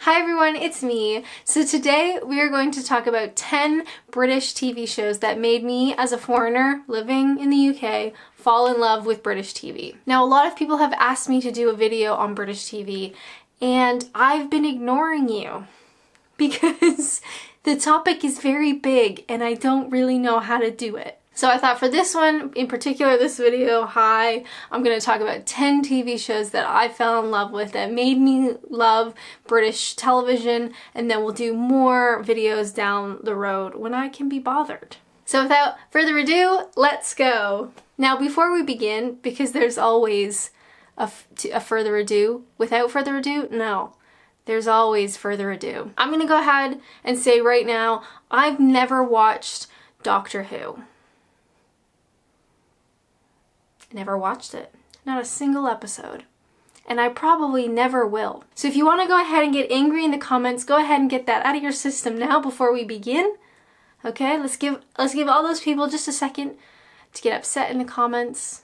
Hi everyone, it's me. So today we are going to talk about 10 British TV shows that made me, as a foreigner living in the UK, fall in love with British TV. Now, a lot of people have asked me to do a video on British TV, and I've been ignoring you because the topic is very big and I don't really know how to do it. So I thought for this one, in particular this video, I'm going to talk about 10 TV shows that I fell in love with that made me love British television, and then we'll do more videos down the road when I can be bothered. So without further ado, let's go! Now before we begin, because there's always a further ado, without further ado, no. There's always further ado. I'm going to go ahead and say right now, I've never watched Doctor Who. Never watched it. Not a single episode. And I probably never will. So if you want to go ahead and get angry in the comments, go ahead and get that out of your system now before we begin. Okay, let's give all those people just a second to get upset in the comments.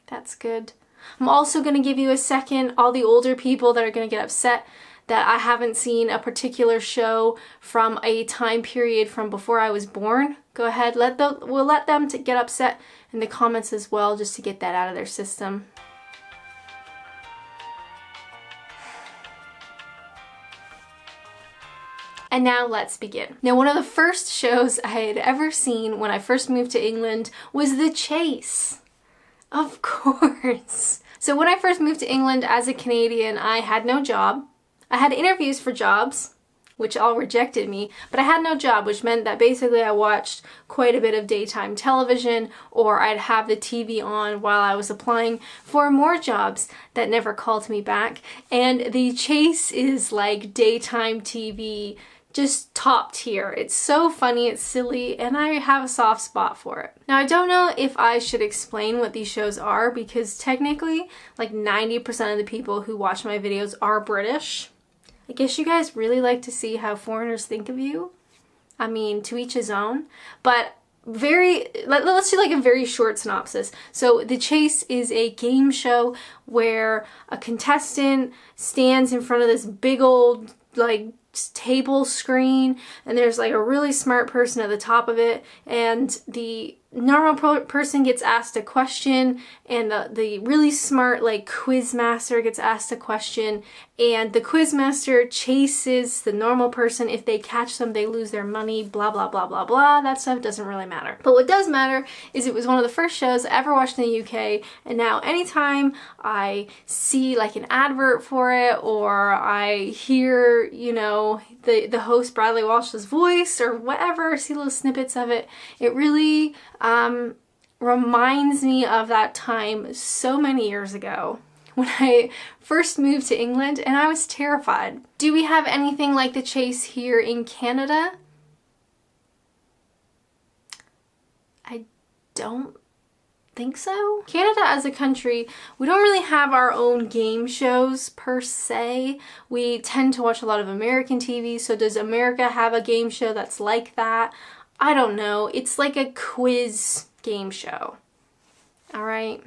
That's good. I'm also going to give you a second, all the older people that are going to get upset that I haven't seen a particular show from a time period from before I was born. Go ahead, we'll let them get upset in the comments as well, just to get that out of their system. And now let's begin. Now, one of the first shows I had ever seen when I first moved to England was The Chase. Of course. So when I first moved to England as a Canadian, I had no job. I had interviews for jobs, which all rejected me, but I had no job, which meant that basically I watched quite a bit of daytime television, or I'd have the TV on while I was applying for more jobs that never called me back. And The Chase is like daytime TV, just top tier. It's so funny, it's silly, and I have a soft spot for it. Now, I don't know if I should explain what these shows are, because technically like 90% of the people who watch my videos are British. I guess you guys really like to see how foreigners think of you. I mean, to each his own. But let's do like a very short synopsis. So The Chase is a game show where a contestant stands in front of this big old like table screen, and there's like a really smart person at the top of it, and the normal person gets asked a question, and the really smart like quiz master gets asked a question, and the quiz master chases the normal person. If they catch them, they lose their money, blah blah blah blah blah. That stuff doesn't really matter. But what does matter is it was one of the first shows I ever watched in the UK, and now anytime I see like an advert for it, or I hear, you know, the host Bradley Walsh's voice or whatever, see little snippets of it, it really reminds me of that time so many years ago when I first moved to England, and I was terrified. Do we have anything like The Chase here in Canada? I don't think so. Canada as a country, we don't really have our own game shows per se. We tend to watch a lot of American TV, so does America have a game show that's like that? I don't know. It's like a quiz game show. Alright?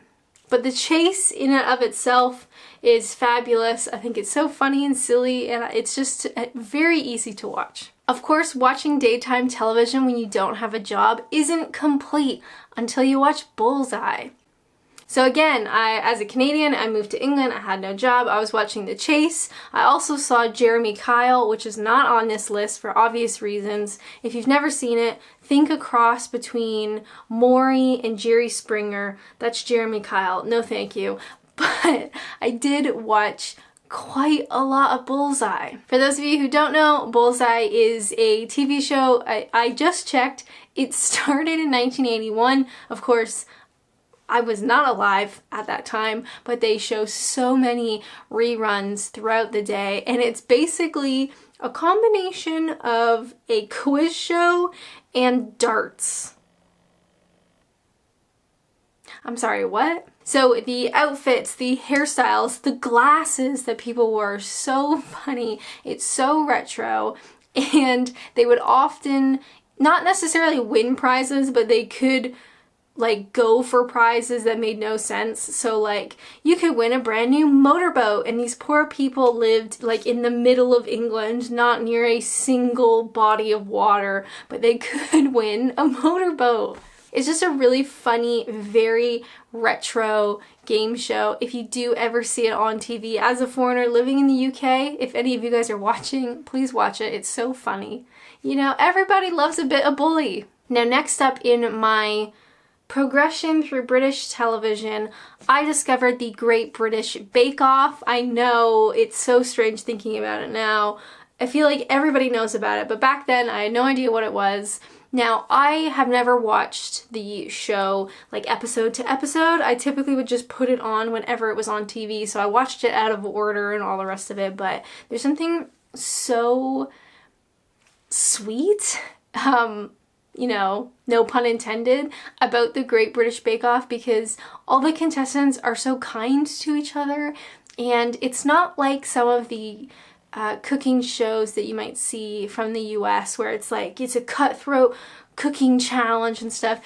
But The Chase in and of itself is fabulous. I think it's so funny and silly, and it's just very easy to watch. Of course, watching daytime television when you don't have a job isn't complete until you watch Bullseye. So again, as a Canadian, I moved to England, I had no job, I was watching The Chase. I also saw Jeremy Kyle, which is not on this list for obvious reasons. If you've never seen it, think a cross between Maury and Jerry Springer. That's Jeremy Kyle. No thank you. But I did watch quite a lot of Bullseye. For those of you who don't know, Bullseye is a TV show. I just checked. It started in 1981. Of course, I was not alive at that time, but they show so many reruns throughout the day, and it's basically a combination of a quiz show and darts. I'm sorry, what? So the outfits, the hairstyles, the glasses that people wore are so funny. It's so retro, and they would often not necessarily win prizes, but they could like go for prizes that made no sense. So like you could win a brand new motorboat, and these poor people lived like in the middle of England, not near a single body of water, but they could win a motorboat. It's just a really funny, very retro game show. If you do ever see it on TV as a foreigner living in the UK, if any of you guys are watching, please watch it. It's so funny. You know, everybody loves a bit of bully. Now next up in my progression through British television, I discovered the Great British Bake Off. I know it's so strange thinking about it now. I feel like everybody knows about it, but back then I had no idea what it was. Now, I have never watched the show like episode to episode. I typically would just put it on whenever it was on TV, so I watched it out of order and all the rest of it, but there's something so sweet, you know, no pun intended, about the Great British Bake Off, because all the contestants are so kind to each other, and it's not like some of the cooking shows that you might see from the US where it's like it's a cutthroat cooking challenge and stuff.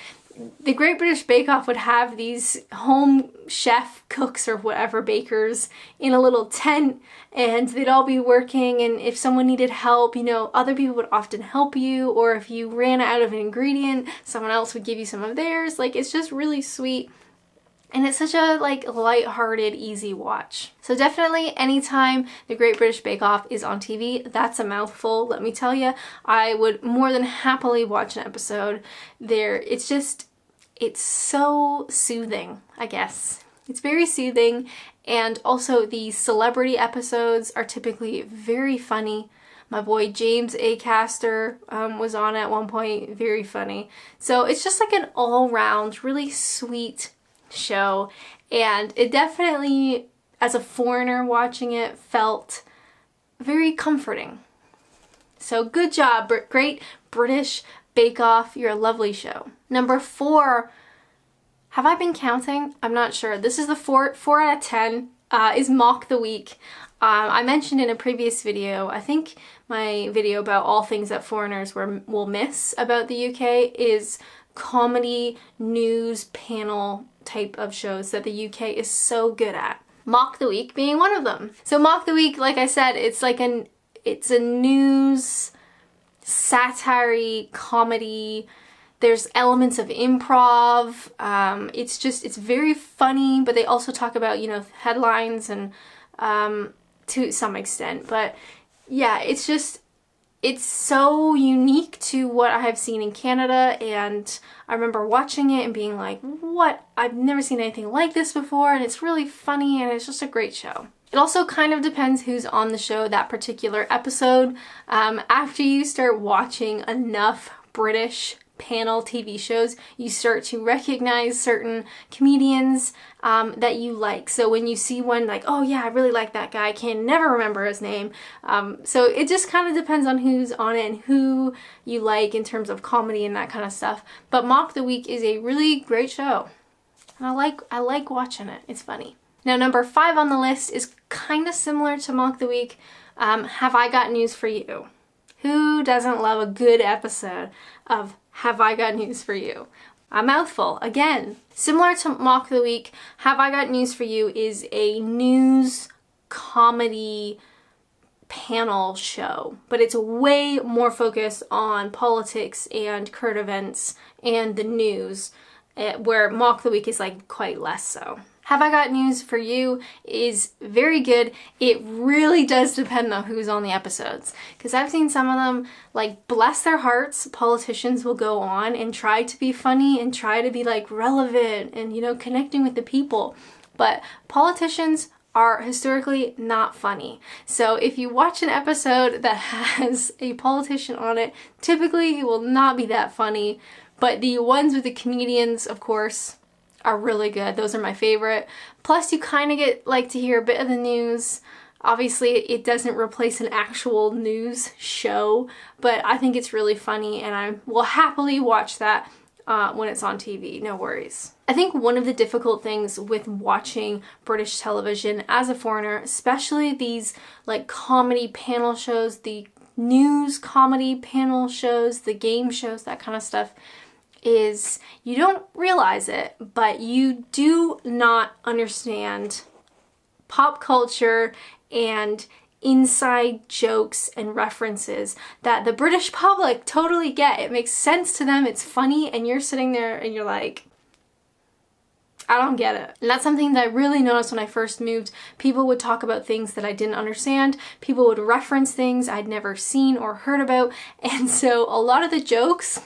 The Great British Bake Off would have these home chef cooks or whatever, bakers, in a little tent, and they'd all be working, and if someone needed help, you know, other people would often help you, or if you ran out of an ingredient, someone else would give you some of theirs. Like, it's just really sweet. And it's such a like light-hearted, easy watch. So definitely anytime the Great British Bake Off is on TV, that's a mouthful, let me tell you. I would more than happily watch an episode there. It's so soothing, I guess. It's very soothing, and also the celebrity episodes are typically very funny. My boy James Acaster was on at one point, very funny. So it's just like an all-round, really sweet show, and it definitely, as a foreigner watching it, felt very comforting. So good job, Great British Bake Off. You're a lovely show. Number 4, have I been counting? I'm not sure. This is the 4 out of 10, is Mock the Week. I mentioned in a previous video, I think my video about all things that foreigners will miss about the UK is comedy news panel type of shows that the UK is so good at. Mock the Week being one of them. So Mock the Week, like I said, it's a news satire comedy. There's elements of improv. It's very funny, but they also talk about, you know, headlines and to some extent. But yeah, it's so unique to what I have seen in Canada, and I remember watching it and being like, what? I've never seen anything like this before, and it's really funny, and it's just a great show. It also kind of depends who's on the show that particular episode. After you start watching enough British panel TV shows, you start to recognize certain comedians that you like. So when you see one, like, oh yeah, I really like that guy, I can never remember his name. So it just kind of depends on who's on it and who you like in terms of comedy and that kind of stuff. But Mock the Week is a really great show, and I like watching it. It's funny. Now number 5 on the list is kind of similar to Mock the Week. Have I Got News for You? Who doesn't love a good episode of Have I Got News for You? A mouthful, again. Similar to Mock the Week, Have I Got News for You is a news comedy panel show, but it's way more focused on politics and current events and the news, where Mock the Week is like quite less so. Have I Got News for You is very good. It really does depend on who's on the episodes, because I've seen some of them, like, bless their hearts, politicians will go on and try to be funny and try to be like relevant and, you know, connecting with the people, but politicians are historically not funny. So if you watch an episode that has a politician on it, typically it will not be that funny, but the ones with the comedians, of course, are really good. Those are my favorite. Plus you kind of get like to hear a bit of the news. Obviously it doesn't replace an actual news show, but I think it's really funny, and I will happily watch that when it's on TV, no worries. I think one of the difficult things with watching British television as a foreigner, especially these like comedy panel shows, the news comedy panel shows, the game shows, that kind of stuff, is you don't realize it, but you do not understand pop culture and inside jokes and references that the British public totally get. It makes sense to them, it's funny, and you're sitting there and you're like, I don't get it. And that's something that I really noticed when I first moved. People would talk about things that I didn't understand. People would reference things I'd never seen or heard about. And so a lot of the jokes,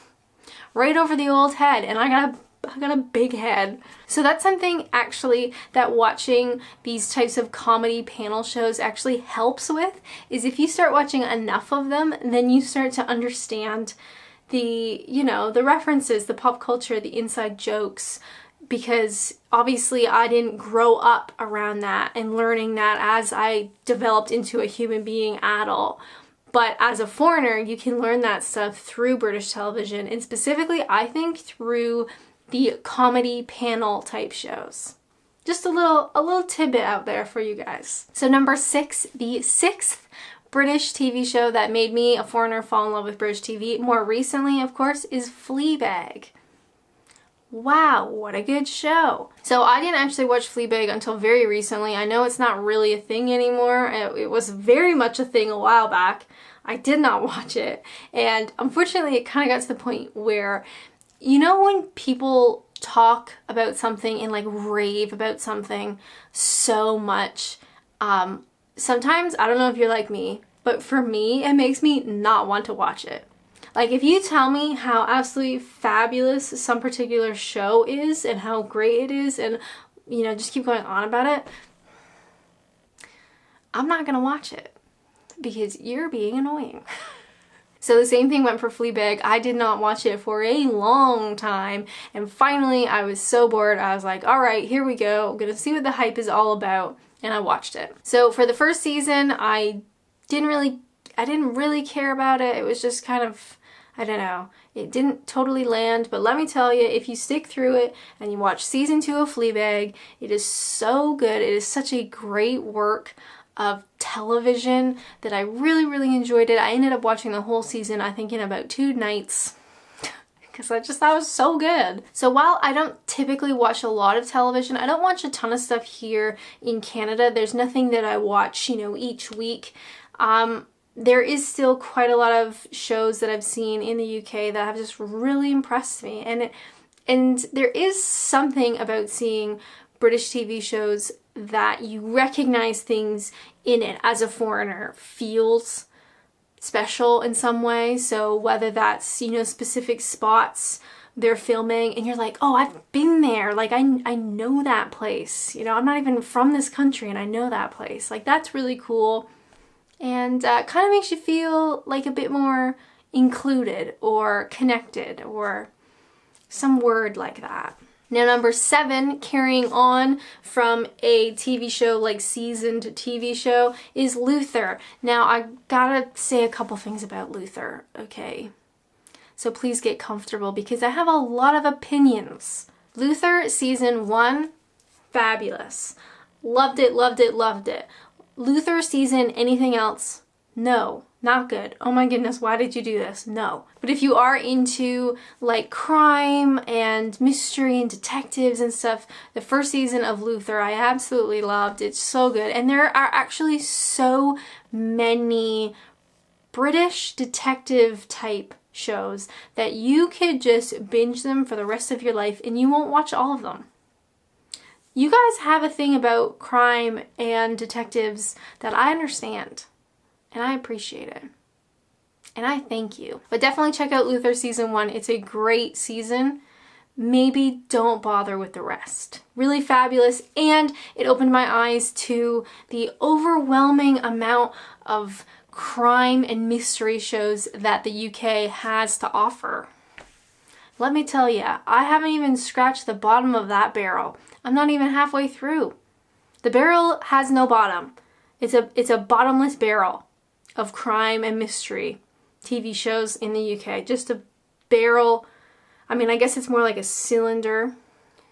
right over the old head. And I got a big head. So that's something actually that watching these types of comedy panel shows actually helps with, is if you start watching enough of them, then you start to understand the, you know, the references, the pop culture, the inside jokes, because obviously I didn't grow up around that and learning that as I developed into a human being adult. But as a foreigner, you can learn that stuff through British television, and specifically, I think, through the comedy panel type shows. Just a little tidbit out there for you guys. So number 6, the 6th British TV show that made me, a foreigner, fall in love with British TV, more recently, of course, is Fleabag. Wow, what a good show. So I didn't actually watch Fleabag until very recently. I know it's not really a thing anymore. It was very much a thing a while back. I did not watch it. And unfortunately, it kind of got to the point where, you know, when people talk about something and like rave about something so much, sometimes, I don't know if you're like me, but for me, it makes me not want to watch it. Like, if you tell me how absolutely fabulous some particular show is and how great it is and, you know, just keep going on about it, I'm not gonna watch it because you're being annoying. So the same thing went for Fleabag. I did not watch it for a long time, and finally I was so bored, I was like, all right, here we go. I'm gonna see what the hype is all about, and I watched it. So for the first season, I didn't really care about it. It was just kind of, I don't know, it didn't totally land, but let me tell you, if you stick through it and you watch season 2 of Fleabag, it is so good. It is such a great work of television that I really, really enjoyed it. I ended up watching the whole season, I think, in about 2 nights because I just thought it was so good. So while I don't typically watch a lot of television, I don't watch a ton of stuff here in Canada. There's nothing that I watch, you know, each week. There is still quite a lot of shows that I've seen in the UK that have just really impressed me. And there is something about seeing British TV shows that you recognize things in it as a foreigner feels special in some way. So whether that's, you know, specific spots they're filming and you're like, oh, I've been there. Like, I know that place. You know, I'm not even from this country and I know that place. Like, that's really cool. And kind of makes you feel like a bit more included or connected or some word like that. Now, number 7, carrying on from a TV show, like seasoned TV show, is Luther. Now, I gotta say a couple things about Luther, okay? So please get comfortable because I have a lot of opinions. Luther season 1, fabulous. Loved it, loved it, loved it. Luther season anything else? No, not good. Oh my goodness, why did you do this? No. But if you are into like crime and mystery and detectives and stuff, the first season of Luther I absolutely loved. It's so good. And there are actually so many British detective type shows that you could just binge them for the rest of your life and you won't watch all of them. You guys have a thing about crime and detectives that I understand, and I appreciate it, and I thank you. But definitely check out Luther season 1. It's a great season. Maybe don't bother with the rest. Really fabulous, and it opened my eyes to the overwhelming amount of crime and mystery shows that the UK has to offer. Let me tell you, I haven't even scratched the bottom of that barrel. I'm not even halfway through. The barrel has no bottom. It's a bottomless barrel of crime and mystery TV shows in the UK. Just a barrel. I mean, I guess it's more like a cylinder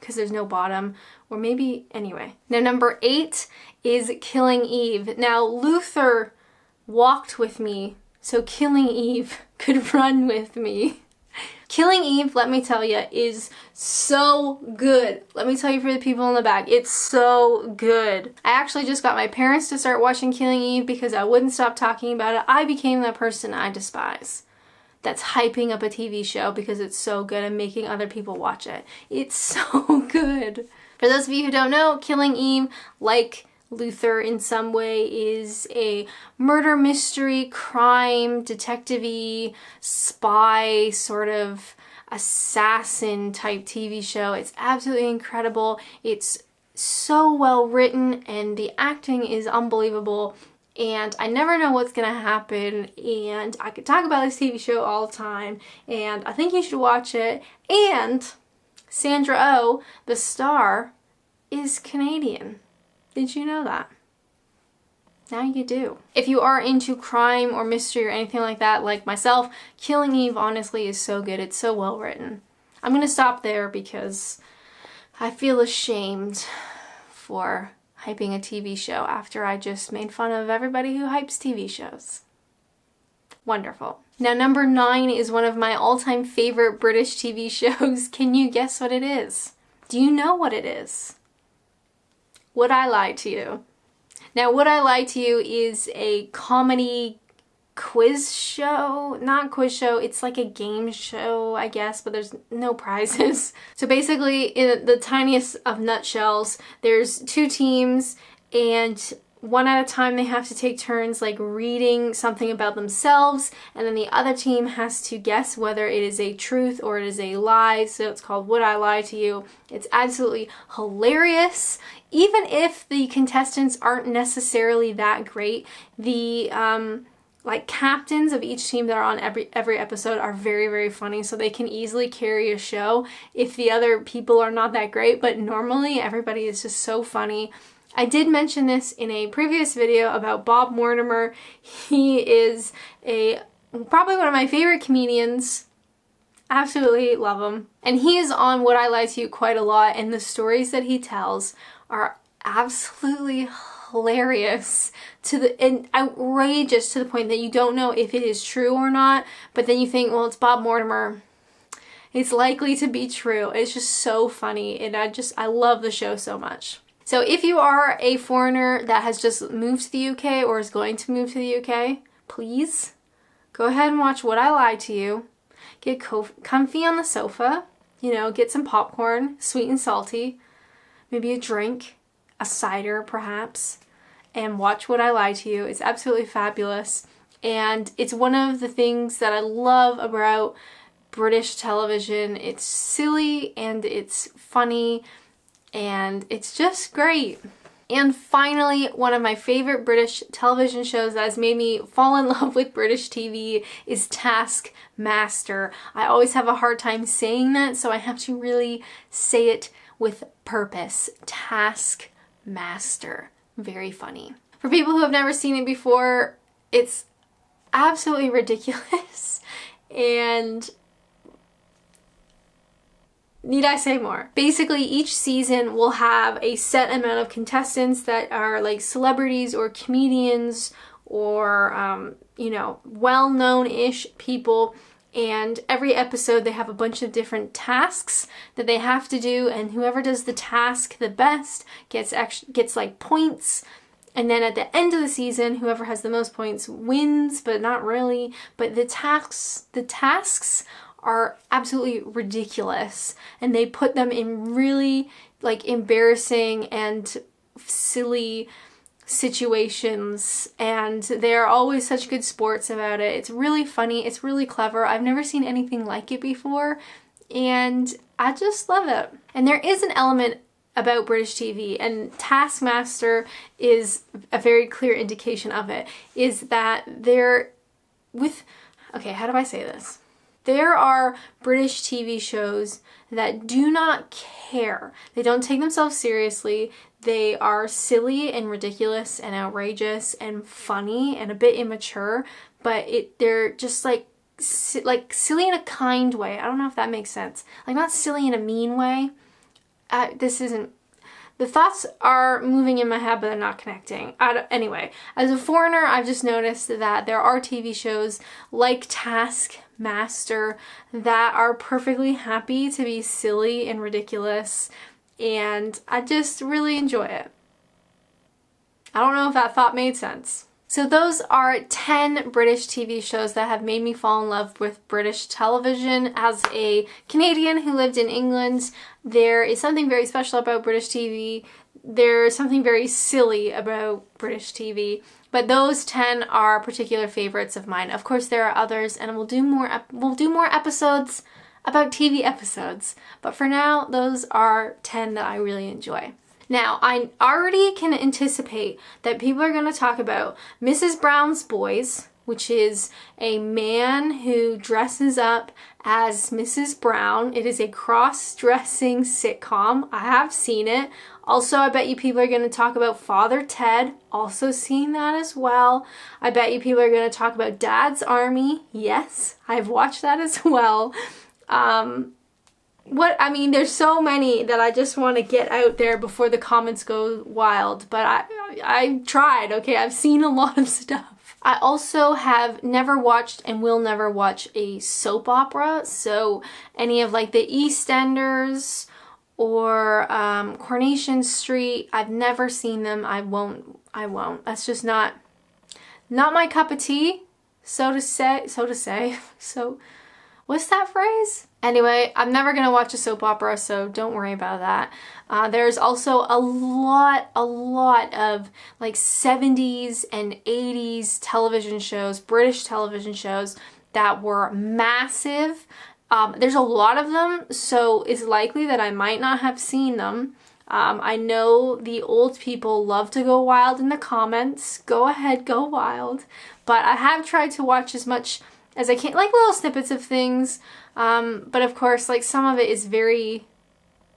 because there's no bottom. Or maybe, anyway. Now, number 8 is Killing Eve. Now, Luther walked with me so Killing Eve could run with me. Killing Eve, let me tell you, is so good. Let me tell you for the people in the back, it's so good. I actually just got my parents to start watching Killing Eve because I wouldn't stop talking about it. I became that person I despise that's hyping up a TV show because it's so good and making other people watch it. It's so good. For those of you who don't know, Killing Eve, like Luther in some way, is a murder mystery, crime, detective-y, spy, sort of assassin type TV show. It's absolutely incredible. It's so well written and the acting is unbelievable. And I never know what's gonna happen, and I could talk about this TV show all the time, and I think you should watch it. And Sandra Oh, the star, is Canadian. Did you know that? Now you do. If you are into crime or mystery or anything like that, like myself, Killing Eve honestly is so good. It's so well written. I'm gonna stop there because I feel ashamed for hyping a TV show after I just made fun of everybody who hypes TV shows. Wonderful. Now, number 9 is one of my all-time favorite British TV shows. Can you guess what it is? Do you know what it is? Would I Lie to You? Now, Would I Lie to You is a comedy quiz show. Not quiz show, it's like a game show, I guess, but there's no prizes. So basically, in the tiniest of nutshells, there's 2 teams, and one at a time they have to take turns like reading something about themselves, and then the other team has to guess whether it is a truth or it is a lie. So it's called Would I Lie to You? It's absolutely hilarious. Even if the contestants aren't necessarily that great, the like captains of each team that are on every episode are very, very funny, so they can easily carry a show if the other people are not that great, but normally everybody is just so funny. I did mention this in a previous video about Bob Mortimer. He is probably one of my favorite comedians. Absolutely love him. And he is on Would I Lie to You quite a lot, and the stories that he tells are absolutely hilarious and outrageous to the point that you don't know if it is true or not, but then you think, well, it's Bob Mortimer. It's likely to be true. It's just so funny, and I love the show so much. So if you are a foreigner that has just moved to the UK or is going to move to the UK, please go ahead and watch Would I Lie to You. Get comfy on the sofa, get some popcorn, sweet and salty, maybe a drink, a cider perhaps, and watch Would I Lie to You. It's absolutely fabulous, and it's one of the things that I love about British television. It's silly and it's funny and it's just great. And finally, one of my favorite British television shows that has made me fall in love with British TV is Taskmaster. I always have a hard time saying that, so I have to really say it with purpose. Taskmaster. Very funny. For people who have never seen it before, it's absolutely ridiculous, and need I say more? Basically, each season will have a set amount of contestants that are like celebrities or comedians or, well-known-ish people. And every episode they have a bunch of different tasks that they have to do, and whoever does the task the best gets like points. And then at the end of the season, whoever has the most points wins, but not really. But the tasks are absolutely ridiculous, and they put them in really like embarrassing and silly situations, and they're always such good sports about it. It's really funny, it's really clever. I've never seen anything like it before, and I just love it. And there is an element about British TV, and Taskmaster is a very clear indication of it, is that how do I say this? There are British TV shows that do not care. They don't take themselves seriously. They are silly and ridiculous and outrageous and funny and a bit immature, but they're just like silly in a kind way. I don't know if that makes sense. Like, not silly in a mean way. The thoughts are moving in my head, but they're not connecting. Anyway, as a foreigner, I've just noticed that there are TV shows like Taskmaster that are perfectly happy to be silly and ridiculous, and I just really enjoy it. I don't know if that thought made sense. So those are 10 British TV shows that have made me fall in love with British television. As a Canadian who lived in England, there is something very special about British TV. There's something very silly about British TV, but those 10 are particular favorites of mine. Of course, there are others, and we'll do more episodes about TV episodes. But for now, those are 10 that I really enjoy. Now, I already can anticipate that people are going to talk about Mrs. Brown's Boys, which is a man who dresses up as Mrs. Brown. It is a cross-dressing sitcom. I have seen it. Also, I bet you people are going to talk about Father Ted. Also seen that as well. I bet you people are going to talk about Dad's Army. Yes, I've watched that as well. There's so many that I just want to get out there before the comments go wild, but I tried, okay? I've seen a lot of stuff. I also have never watched and will never watch a soap opera, so any of like the EastEnders or Coronation Street, I've never seen them. I won't. That's just not my cup of tea, so to say. So, what's that phrase? Anyway, I'm never going to watch a soap opera, so don't worry about that. There's also a lot of like 70s and 80s television shows, British television shows that were massive. There's a lot of them, so it's likely that I might not have seen them. I know the old people love to go wild in the comments. Go ahead, go wild. But I have tried to watch as much as I can, like little snippets of things. But of course, like some of it is very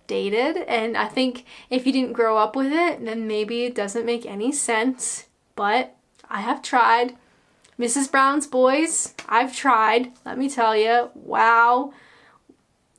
dated, and I think if you didn't grow up with it, then maybe it doesn't make any sense. But I have tried. Mrs. Brown's Boys, I've tried. Let me tell you, wow.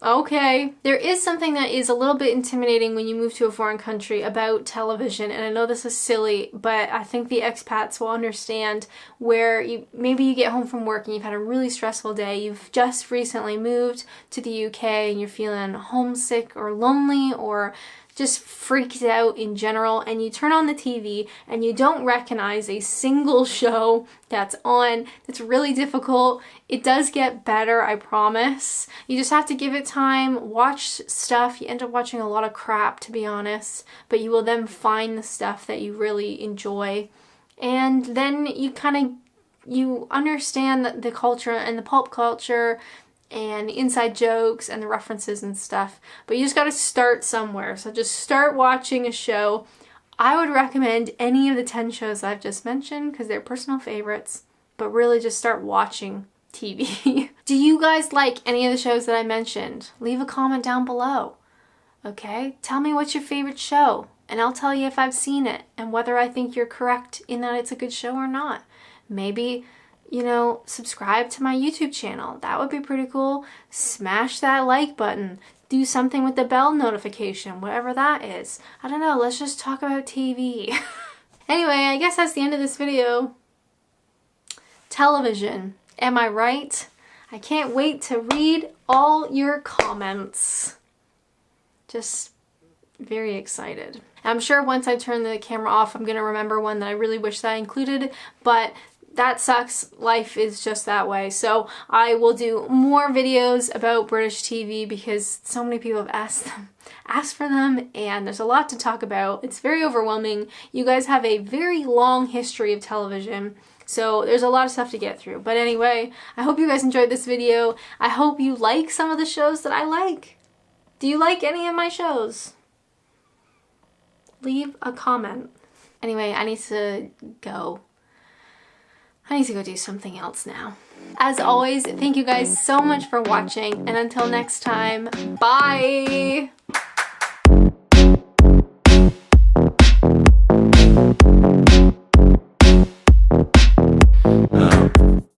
Okay. There is something that is a little bit intimidating when you move to a foreign country about television, and I know this is silly, but I think the expats will understand where maybe you get home from work and you've had a really stressful day, you've just recently moved to the UK and you're feeling homesick or lonely or just freaked out in general, and you turn on the TV and you don't recognize a single show that's on. It's really difficult. It does get better, I promise. You just have to give it time, watch stuff. You end up watching a lot of crap, to be honest, but you will then find the stuff that you really enjoy. And then you understand the culture and the pulp culture and the inside jokes and the references and stuff. But you just got to start somewhere. So just start watching a show. I would recommend any of the 10 shows I've just mentioned because they're personal favorites. But really just start watching TV. Do you guys like any of the shows that I mentioned? Leave a comment down below. Okay? Tell me what's your favorite show. And I'll tell you if I've seen it and whether I think you're correct in that it's a good show or not. Maybe subscribe to my YouTube channel. That would be pretty cool. Smash that like button. Do something with the bell notification, whatever that is. I don't know, let's just talk about TV. Anyway, I guess that's the end of this video. Television. Am I right? I can't wait to read all your comments. Just very excited. I'm sure once I turn the camera off, I'm going to remember one that I really wish that I included, but that sucks. Life is just that way. So I will do more videos about British TV because so many people have asked for them, and there's a lot to talk about. It's very overwhelming. You guys have a very long history of television, so there's a lot of stuff to get through. But anyway, I hope you guys enjoyed this video. I hope you like some of the shows that I like. Do you like any of my shows? Leave a comment. Anyway, I need to go do something else now. As always, thank you guys so much for watching, and until next time, bye!